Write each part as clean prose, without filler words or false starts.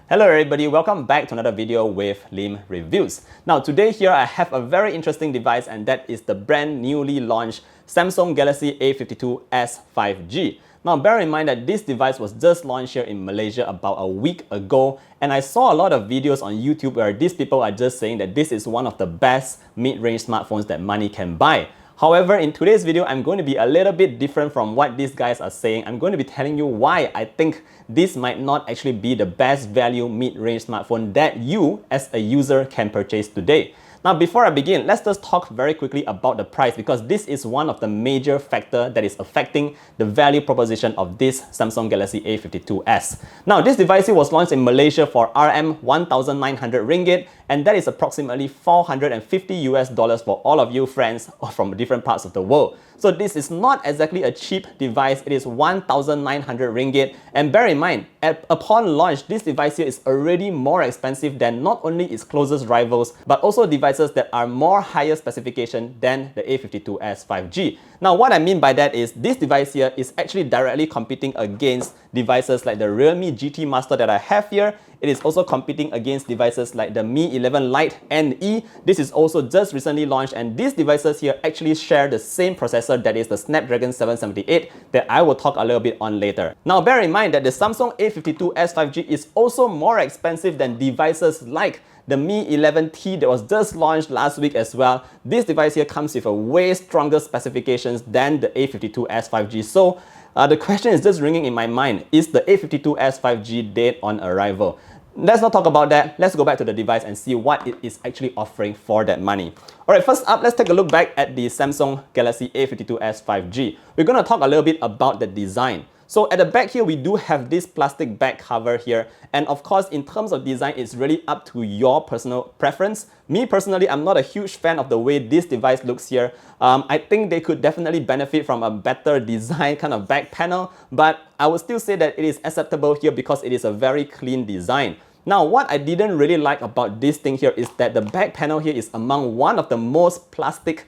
Hello everybody, welcome back to another video with Lim Reviews. Now today here I have a very interesting device, and that is the brand newly launched Samsung Galaxy A52S 5G. Now bear in mind that this device was just launched here in Malaysia about a week ago, and I saw a lot of videos on YouTube where these people are just saying that this is one of the best mid-range smartphones that money can buy. However, in today's video, I'm going to be a little bit different from what these guys are saying. I'm going to be telling you why I think this might not actually be the best value mid-range smartphone that you as a user can purchase today. Now, before I begin, let's just talk very quickly about the price, because this is one of the major factors that is affecting the value proposition of this Samsung Galaxy A52S. Now, this device was launched in Malaysia for RM 1,900 ringgit, and that is approximately $450 for all of you friends from different parts of the world. So this is not exactly a cheap device. It is 1,900 ringgit. And bear in mind, upon launch, this device here is already more expensive than not only its closest rivals, but also devices that are more higher specification than the A52S 5G. Now, what I mean by that is this device here is actually directly competing against devices like the Realme GT Master that I have here. It is also competing against devices like the Mi 11 Lite NE. This is also just recently launched, and these devices here actually share the same processor, that is the Snapdragon 778, that I will talk a little bit on later. Now bear in mind that the Samsung A52S 5G is also more expensive than devices like the Mi 11T that was just launched last week as well. This device here comes with a way stronger specifications than the A52S 5G. So the question is just ringing in my mind, is the A52S 5G dead on arrival? Let's not talk about that. Let's go back to the device and see what it is actually offering for that money. Alright, first up, let's take a look back at the Samsung Galaxy A52S 5G. We're going to talk a little bit about the design. So at the back here, we do have this plastic back cover here. And of course, in terms of design, it's really up to your personal preference. Me personally, I'm not a huge fan of the way this device looks here. I think they could definitely benefit from a better design kind of back panel, but I would still say that it is acceptable here because it is a very clean design. Now, what I didn't really like about this thing here is that the back panel here is among one of the most plastic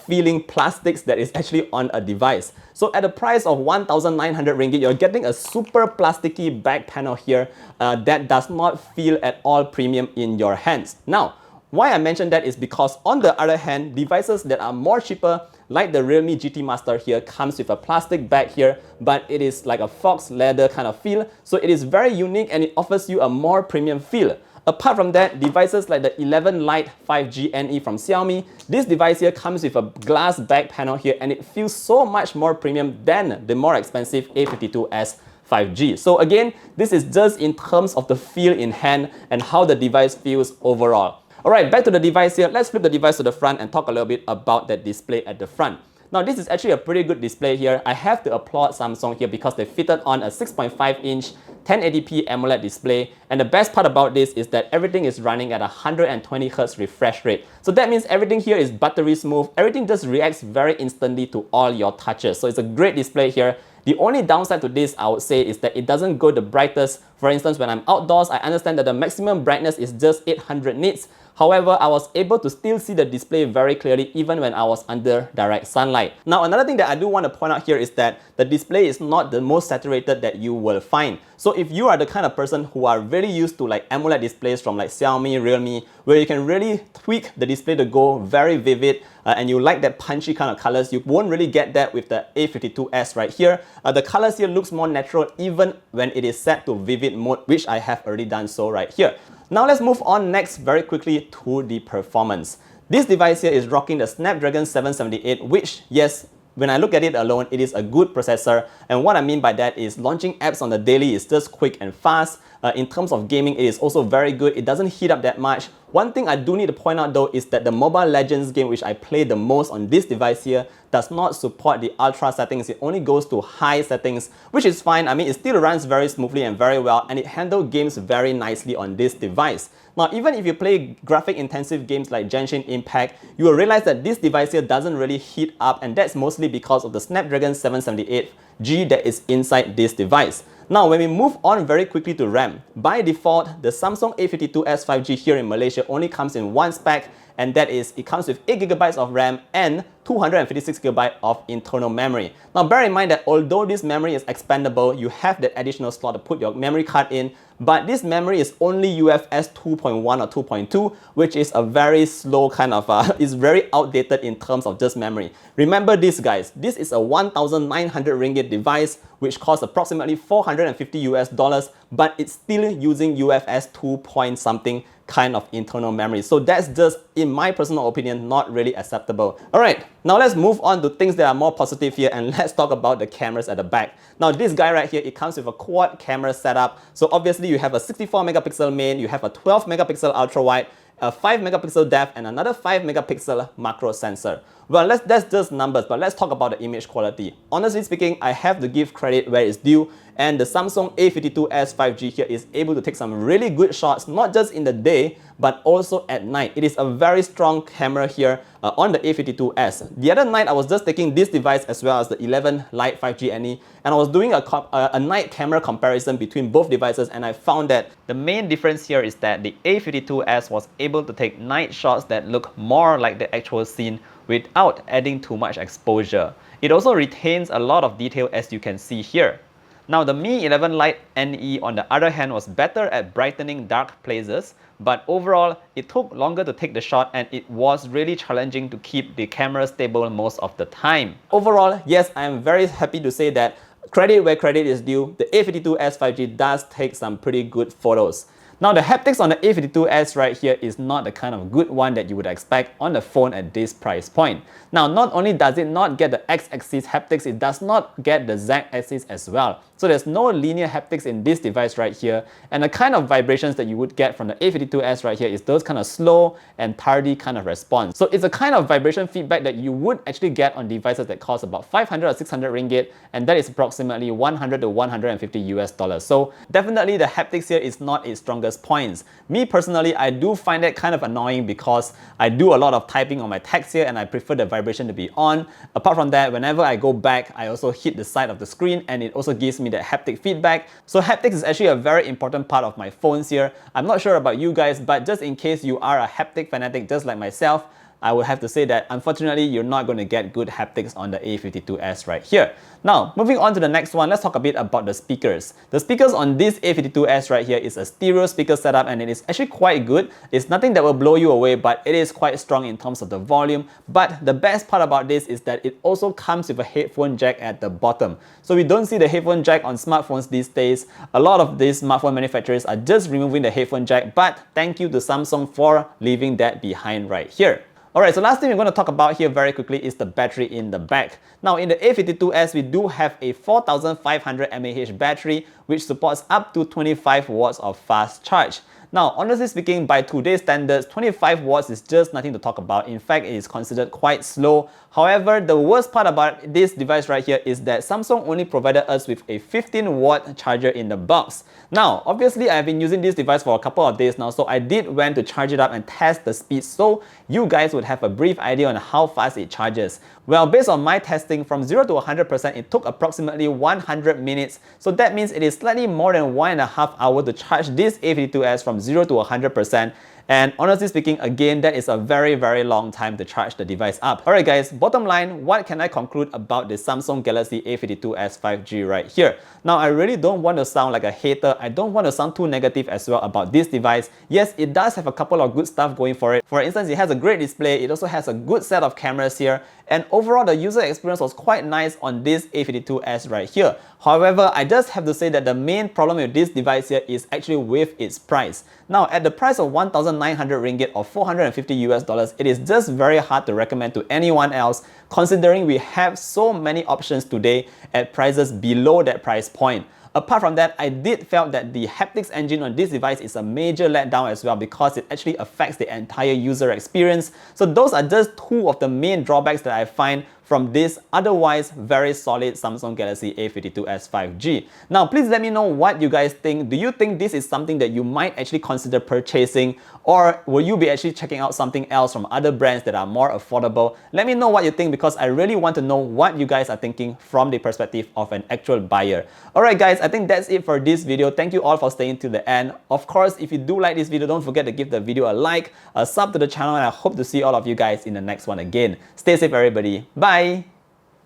feeling plastics that is actually on a device. So at the price of 1,900 ringgit, you're getting a super plasticky back panel here that does not feel at all premium in your hands. Now, why I mention that is because on the other hand, devices that are more cheaper, like the Realme GT Master here, comes with a plastic bag here, but it is like a fox leather kind of feel. So it is very unique and it offers you a more premium feel. Apart from that, devices like the 11 Lite 5G NE from Xiaomi, this device here comes with a glass back panel here, and it feels so much more premium than the more expensive A52S 5G. So again, this is just in terms of the feel in hand and how the device feels overall. Alright, back to the device here. Let's flip the device to the front and talk a little bit about that display at the front. Now, this is actually a pretty good display here. I have to applaud Samsung here because they fitted on a 6.5-inch 1080p AMOLED display. And the best part about this is that everything is running at a 120Hz refresh rate. So that means everything here is buttery smooth. Everything just reacts very instantly to all your touches. So it's a great display here. The only downside to this, I would say, is that it doesn't go the brightest. For instance, when I'm outdoors, I understand that the maximum brightness is just 800 nits. However, I was able to still see the display very clearly even when I was under direct sunlight. Now, another thing that I do want to point out here is that the display is not the most saturated that you will find. So if you are the kind of person who are really used to like AMOLED displays from like Xiaomi, Realme, where you can really tweak the display to go very vivid, and you like that punchy kind of colors, you won't really get that with the A52S right here. The colors here looks more natural even when it is set to vivid mode, which I have already done so right here. Now let's move on next very quickly to the performance. This device here is rocking the Snapdragon 778, which, yes, when I look at it alone, it is a good processor. And what I mean by that is launching apps on the daily is just quick and fast. In terms of gaming, it is also very good. It doesn't heat up that much. One thing I do need to point out though is that the Mobile Legends game, which I play the most on this device here, does not support the ultra settings. It only goes to high settings, which is fine. I mean, it still runs very smoothly and very well, and it handles games very nicely on this device. Now, even if you play graphic-intensive games like Genshin Impact, you will realize that this device here doesn't really heat up, and that's mostly because of the Snapdragon 778G that is inside this device. Now, when we move on very quickly to RAM, by default, the Samsung A52S 5G here in Malaysia only comes in one spec, and that is it comes with 8GB of RAM and 256GB of internal memory. Now bear in mind that although this memory is expandable, you have that additional slot to put your memory card in, but this memory is only UFS 2.1 or 2.2, which is a very slow kind of, is very outdated in terms of just memory. Remember this, guys, this is a 1,900 ringgit device, which costs approximately 450 US dollars, but it's still using UFS 2 point something kind of internal memory. So that's just, in my personal opinion, not really acceptable. Alright, now let's move on to things that are more positive here, and let's talk about the cameras at the back. Now this guy right here, it comes with a quad camera setup. So obviously you have a 64 megapixel main, you have a 12 megapixel ultra wide, a 5 megapixel depth, and another 5 megapixel macro sensor. Well, that's just numbers, but let's talk about the image quality. Honestly speaking, I have to give credit where it's due, and the Samsung A52S 5G here is able to take some really good shots, not just in the day, but also at night. It is a very strong camera here on the A52S. The other night, I was just taking this device as well as the 11 Lite 5G NE, and I was doing a night camera comparison between both devices, and I found that the main difference here is that the A52S was able to take night shots that look more like the actual scene without adding too much exposure. It also retains a lot of detail, as you can see here. Now the Mi 11 Lite NE on the other hand was better at brightening dark places, but overall it took longer to take the shot, and it was really challenging to keep the camera stable most of the time. Overall, yes, I am very happy to say that credit where credit is due, the A52S 5G does take some pretty good photos. Now the haptics on the A52S right here is not the kind of good one that you would expect on the phone at this price point. Now not only does it not get the X-axis haptics, it does not get the Z-axis as well. So there's no linear haptics in this device right here, and the kind of vibrations that you would get from the A52S right here is those kind of slow and tardy kind of response. So it's a kind of vibration feedback that you would actually get on devices that cost about 500 or 600 ringgit, and that is approximately 100 to 150 US dollars. So definitely the haptics here is not its strongest points. Me personally, I do find it kind of annoying because I do a lot of typing on my text here, and I prefer the vibration to be on. Apart from that, whenever I go back, I also hit the side of the screen, and it also gives me that haptic feedback. So haptics is actually a very important part of my phones here. I'm not sure about you guys, but just in case you are a haptic fanatic just like myself, I would have to say that unfortunately you're not going to get good haptics on the A52S right here. Now, moving on to the next one, let's talk a bit about the speakers. The speakers on this A52S right here is a stereo speaker setup, and it is actually quite good. It's nothing that will blow you away, but it is quite strong in terms of the volume. But the best part about this is that it also comes with a headphone jack at the bottom. So we don't see the headphone jack on smartphones these days. A lot of these smartphone manufacturers are just removing the headphone jack, but thank you to Samsung for leaving that behind right here. Alright, so last thing we're going to talk about here very quickly is the battery in the back. Now in the A52S, we do have a 4500 mAh battery, which supports up to 25 watts of fast charge. Now, honestly speaking, by today's standards, 25 watts is just nothing to talk about. In fact, it is considered quite slow. However, the worst part about this device right here is that Samsung only provided us with a 15-watt charger in the box. Now, obviously, I've been using this device for a couple of days now, so I did went to charge it up and test the speed so you guys would have a brief idea on how fast it charges. Well, based on my testing, from 0 to 100%, it took approximately 100 minutes. So that means it is slightly more than 1.5 hours to charge this A52S from 0 to 100%. And honestly speaking, again, that is a very, very long time to charge the device up. Alright guys, bottom line, what can I conclude about the Samsung Galaxy A52S 5G right here? Now, I really don't want to sound like a hater. I don't want to sound too negative as well about this device. Yes, it does have a couple of good stuff going for it. For instance, it has a great display. It also has a good set of cameras here. And overall, the user experience was quite nice on this A52S right here. However, I just have to say that the main problem with this device here is actually with its price. Now, at the price of 1,900 ringgit or 450 US dollars, it is just very hard to recommend to anyone else, considering we have so many options today at prices below that price point. Apart from that, I did felt that the haptics engine on this device is a major letdown as well because it actually affects the entire user experience. So those are just two of the main drawbacks that I find from this otherwise very solid Samsung Galaxy A52S 5G. Now, please let me know what you guys think. Do you think this is something that you might actually consider purchasing, or will you be actually checking out something else from other brands that are more affordable? Let me know what you think because I really want to know what you guys are thinking from the perspective of an actual buyer. Alright guys, I think that's it for this video. Thank you all for staying to the end. Of course, if you do like this video, don't forget to give the video a like, a sub to the channel, and I hope to see all of you guys in the next one again. Stay safe everybody. Bye!